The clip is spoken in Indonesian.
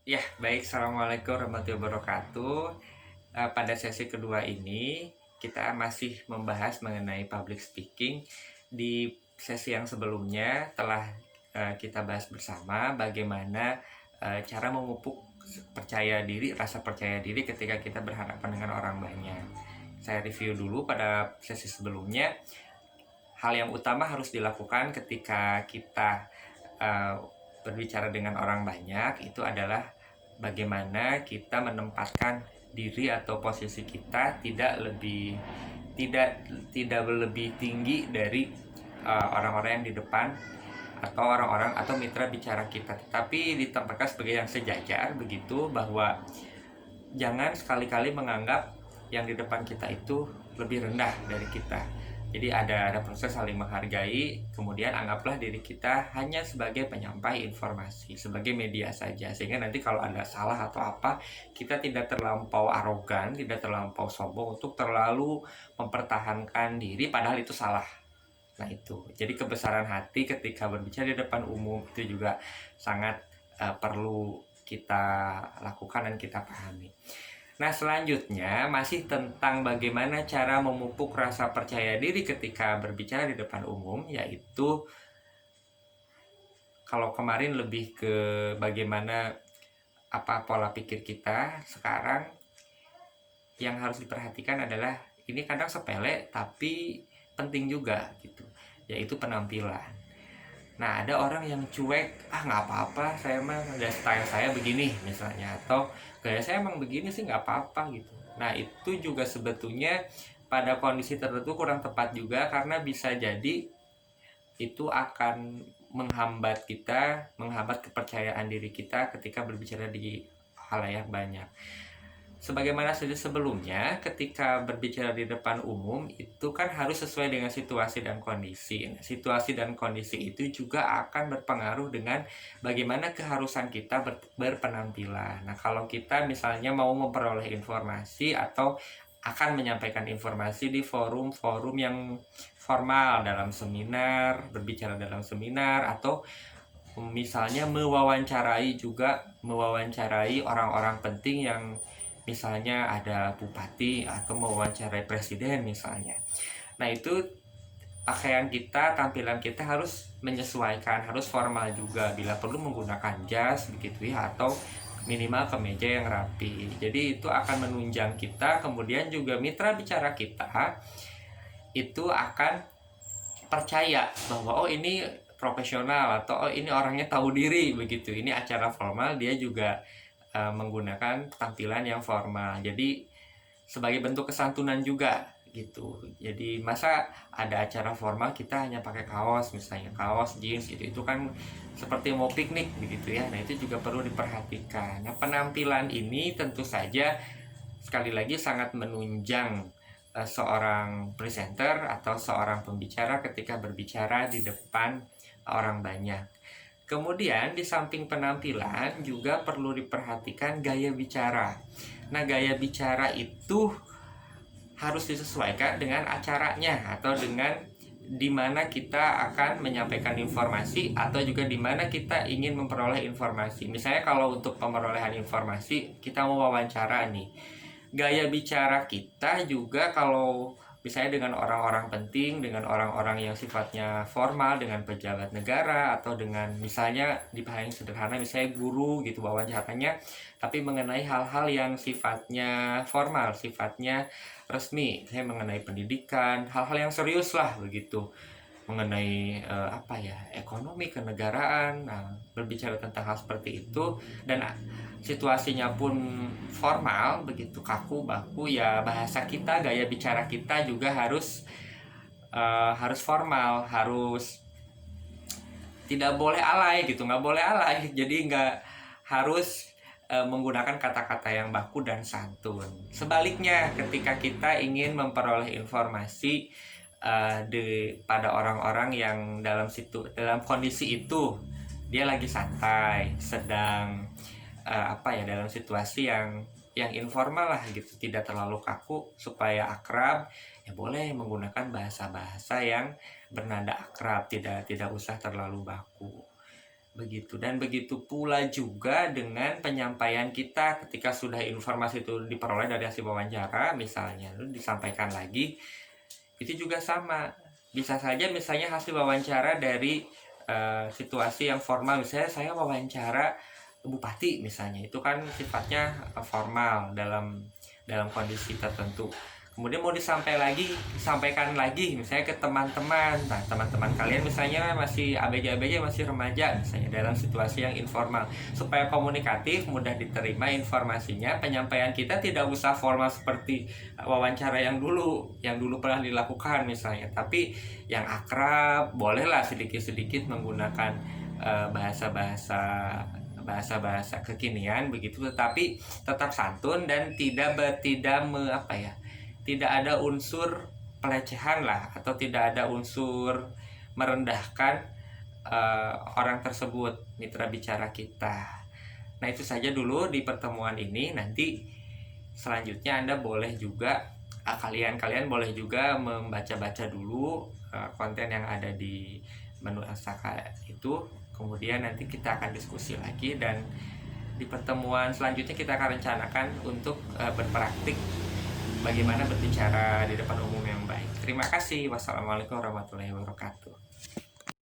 Ya, baik. Assalamualaikum warahmatullahi wabarakatuh. Pada sesi kedua ini, kita masih membahas mengenai public speaking. Di sesi yang sebelumnya telah kita bahas bersama bagaimana cara memupuk rasa percaya diri ketika kita berhadapan dengan orang banyak. Saya review dulu pada sesi sebelumnya. Hal yang utama harus dilakukan ketika kita uh, berbicara dengan orang banyak itu adalah bagaimana kita menempatkan diri atau posisi kita tidak tidak lebih tinggi dari orang-orang yang di depan atau orang-orang atau mitra bicara kita, tetapi ditempatkan sebagai yang sejajar begitu, bahwa jangan sekali-kali menganggap yang di depan kita itu lebih rendah dari kita. Jadi ada proses saling menghargai, kemudian anggaplah diri kita hanya sebagai penyampai informasi, sebagai media saja, sehingga nanti kalau ada salah atau apa, kita tidak terlampau arogan, tidak terlampau sombong untuk terlalu mempertahankan diri padahal itu salah. Nah itu, jadi kebesaran hati ketika berbicara di depan umum itu juga sangat perlu kita lakukan dan kita pahami. Nah, selanjutnya masih tentang bagaimana cara memupuk rasa percaya diri ketika berbicara di depan umum, yaitu kalau kemarin lebih ke bagaimana apa pola pikir kita, sekarang yang harus diperhatikan adalah ini kadang sepele tapi penting juga gitu, yaitu penampilan. Nah, ada orang yang cuek, nggak apa-apa, saya mah ada style saya begini misalnya, atau gaya saya emang begini sih nggak apa-apa gitu. Nah, itu juga sebetulnya pada kondisi tertentu kurang tepat juga, karena bisa jadi itu akan menghambat kepercayaan diri kita ketika berbicara di halayak banyak. Sebagaimana saja sebelumnya, ketika berbicara di depan umum itu kan harus sesuai dengan situasi dan kondisi. Nah, situasi dan kondisi itu juga akan berpengaruh dengan bagaimana keharusan kita berpenampilan. Nah, kalau kita misalnya mau memperoleh informasi atau akan menyampaikan informasi di forum-forum yang formal, dalam seminar, berbicara dalam seminar, atau misalnya mewawancarai orang-orang penting yang misalnya ada bupati atau mewawancarai presiden misalnya. Nah, itu pakaian kita, tampilan kita harus menyesuaikan, harus formal juga, bila perlu menggunakan jas begitu ya, atau minimal kemeja yang rapi. Jadi itu akan menunjang kita, kemudian juga mitra bicara kita itu akan percaya bahwa oh ini profesional, atau oh ini orangnya tahu diri begitu. Ini acara formal, dia juga menggunakan tampilan yang formal. Jadi sebagai bentuk kesantunan juga gitu. Jadi masa ada acara formal kita hanya pakai kaos, misalnya kaos jeans gitu, itu kan seperti mau piknik begitu ya. Nah, itu juga perlu diperhatikan. Nah, penampilan ini tentu saja sekali lagi sangat menunjang seorang presenter atau seorang pembicara ketika berbicara di depan orang banyak. Kemudian di samping penampilan juga perlu diperhatikan gaya bicara. Nah, gaya bicara itu harus disesuaikan dengan acaranya, atau dengan di mana kita akan menyampaikan informasi, atau juga di mana kita ingin memperoleh informasi. Misalnya kalau untuk pemerolehan informasi kita mau wawancara nih, gaya bicara kita juga kalau misalnya dengan orang-orang penting, dengan orang-orang yang sifatnya formal, dengan pejabat negara, atau dengan misalnya di hal yang sederhana misalnya guru gitu wawancaranya, tapi mengenai hal-hal yang sifatnya formal, sifatnya resmi, saya mengenai pendidikan, hal-hal yang serius lah begitu, mengenai ekonomi kenegaraan. Nah, berbicara tentang hal seperti itu dan situasinya pun formal begitu, kaku baku, ya bahasa kita, gaya bicara kita juga harus formal, harus tidak boleh alay gitu, nggak boleh alay. Jadi nggak harus menggunakan kata-kata yang baku dan santun. Sebaliknya, ketika kita ingin memperoleh informasi pada orang-orang yang dalam kondisi itu dia lagi santai, sedang dalam situasi yang informal lah gitu, tidak terlalu kaku, supaya akrab, ya boleh menggunakan bahasa-bahasa yang bernada akrab, tidak usah terlalu baku. begitu. Dan begitu pula juga dengan penyampaian kita ketika sudah informasi itu diperoleh dari hasil wawancara, misalnya lalu disampaikan lagi, itu juga sama. Bisa saja misalnya hasil wawancara dari situasi yang formal, misalnya saya wawancara bupati misalnya, itu kan sifatnya formal dalam kondisi tertentu. Kemudian mau disampaikan lagi misalnya ke teman-teman. Nah, teman-teman kalian misalnya masih ABG-ABG, masih remaja misalnya, dalam situasi yang informal. Supaya komunikatif, mudah diterima informasinya, penyampaian kita tidak usah formal seperti wawancara yang dulu pernah dilakukan misalnya, tapi yang akrab, bolehlah sedikit-sedikit menggunakan bahasa-bahasa kekinian begitu, tetapi tetap santun dan tidak ada unsur pelecehan lah, atau tidak ada unsur merendahkan orang tersebut, mitra bicara kita. Nah, itu saja dulu di pertemuan ini. Nanti selanjutnya Anda boleh juga, kalian boleh juga membaca-baca dulu konten yang ada di menu Elsaka itu. Kemudian nanti kita akan diskusi lagi, dan di pertemuan selanjutnya kita akan rencanakan untuk berpraktik bagaimana berbicara di depan umum yang baik. Terima kasih. Wassalamualaikum warahmatullahi wabarakatuh.